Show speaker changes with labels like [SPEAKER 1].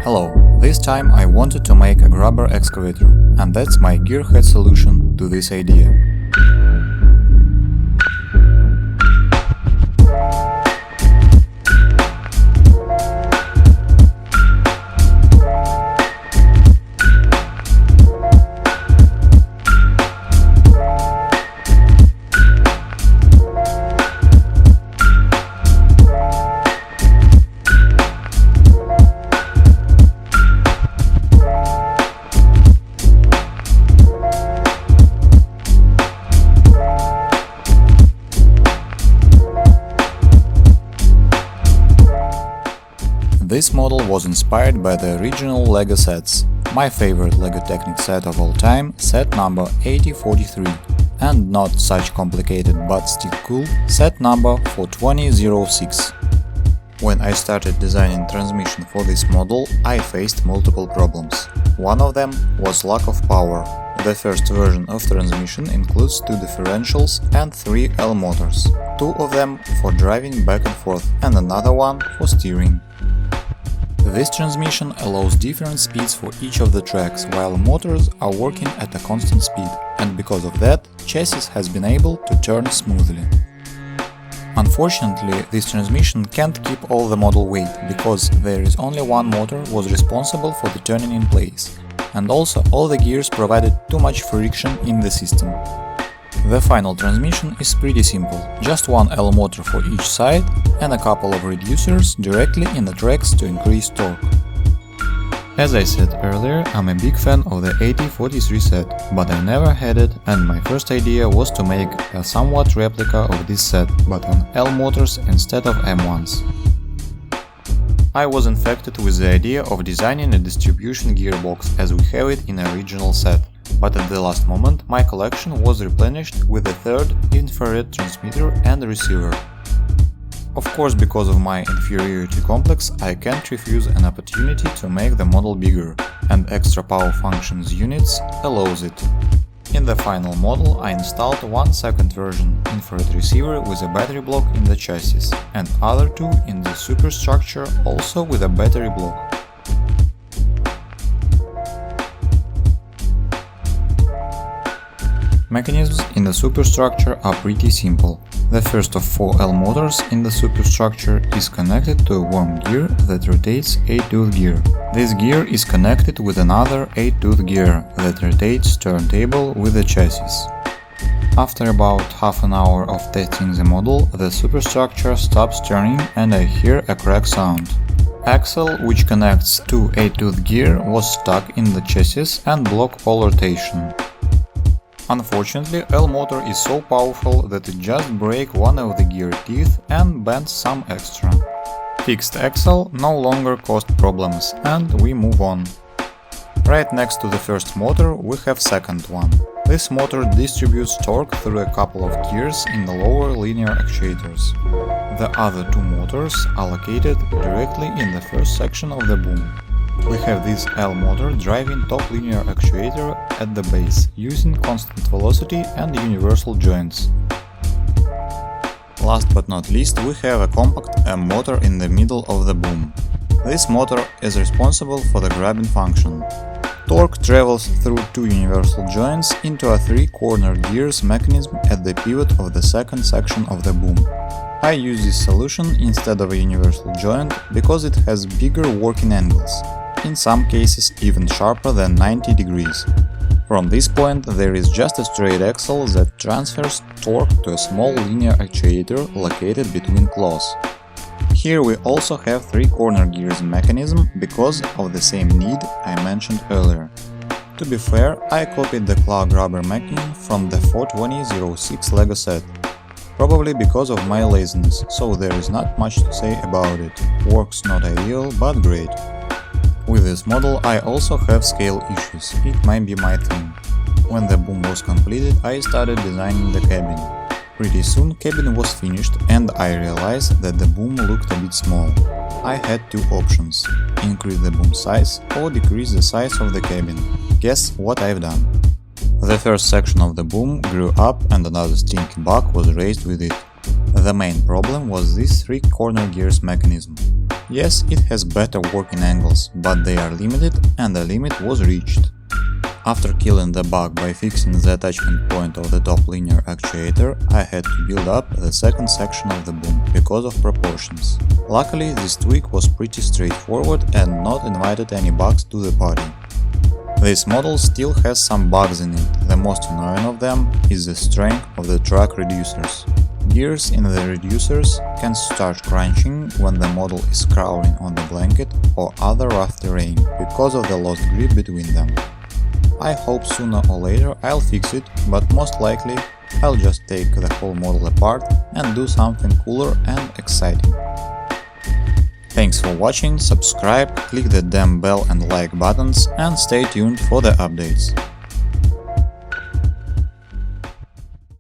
[SPEAKER 1] Hello, this time I wanted to make a grabber excavator, and that's my gearhead solution to this idea. This model was inspired by the original LEGO sets, my favorite LEGO Technic set of all time, set number 8043, and not such complicated but still cool, set number 42006. When I started designing transmission for this model, I faced multiple problems. One of them was lack of power. The first version of transmission includes 2 differentials and 3 L motors, 2 of them for driving back and forth and another one for steering. This transmission allows different speeds for each of the tracks, while motors are working at a constant speed, and because of that, chassis has been able to turn smoothly. Unfortunately, this transmission can't keep all the model weight, because there is only one motor was responsible for the turning in place, and also all the gears provided too much friction in the system. The final transmission is pretty simple, just one L motor for each side and a couple of reducers directly in the tracks to increase torque. As I said earlier, I'm a big fan of the 8043 set, but I never had it, and my first idea was to make a somewhat replica of this set, but on L motors instead of M1s. I was infected with the idea of designing a distribution gearbox as we have it in the original set. But at the last moment my collection was replenished with a third infrared transmitter and receiver. Of course, because of my inferiority complex, I can't refuse an opportunity to make the model bigger, and extra power functions units allows it. In the final model I installed one second version infrared receiver with a battery block in the chassis, and other 2 in the superstructure also with a battery block. Mechanisms in the superstructure are pretty simple. The first of 4 L motors in the superstructure is connected to a worm gear that rotates 8-tooth gear. This gear is connected with another 8-tooth gear that rotates turntable with the chassis. After about half an hour of testing the model, the superstructure stops turning and I hear a crack sound. Axle, which connects to 8-tooth gear, was stuck in the chassis and blocked all rotation. Unfortunately, L motor is so powerful that it just breaks one of the gear teeth and bends some extra. Fixed axle no longer caused problems, and we move on. Right next to the first motor we have second one. This motor distributes torque through a couple of gears in the lower linear actuators. The other 2 motors are located directly in the first section of the boom. We have this L motor driving top linear actuator at the base, using constant velocity and universal joints. Last but not least, we have a compact M motor in the middle of the boom. This motor is responsible for the grabbing function. Torque travels through 2 universal joints into a 3-corner gears mechanism at the pivot of the second section of the boom. I use this solution instead of a universal joint because it has bigger working angles, in some cases even sharper than 90 degrees. From this point there is just a straight axle that transfers torque to a small linear actuator located between claws. Here we also have 3-corner gears mechanism because of the same need I mentioned earlier. To be fair, I copied the claw grabber mechanism from the 42006 LEGO set. Probably because of my laziness, so there is not much to say about it. Works not ideal, but great. With this model I also have scale issues, it might be my thing. When the boom was completed I started designing the cabin. Pretty soon cabin was finished and I realized that the boom looked a bit small. I had 2 options, increase the boom size or decrease the size of the cabin. Guess what I've done? The first section of the boom grew up and another stinky bug was raised with it. The main problem was this 3-corner gears mechanism. Yes, it has better working angles, but they are limited and the limit was reached. After killing the bug by fixing the attachment point of the top linear actuator, I had to build up the second section of the boom because of proportions. Luckily, this tweak was pretty straightforward and not invited any bugs to the party. This model still has some bugs in it. The most annoying of them is the strength of the track reducers. Gears in the reducers can start crunching when the model is crawling on the blanket or other rough terrain because of the lost grip between them. I hope sooner or later I'll fix it, but most likely I'll just take the whole model apart and do something cooler and exciting. Thanks for watching, subscribe, click the damn bell and like buttons and stay tuned for the updates.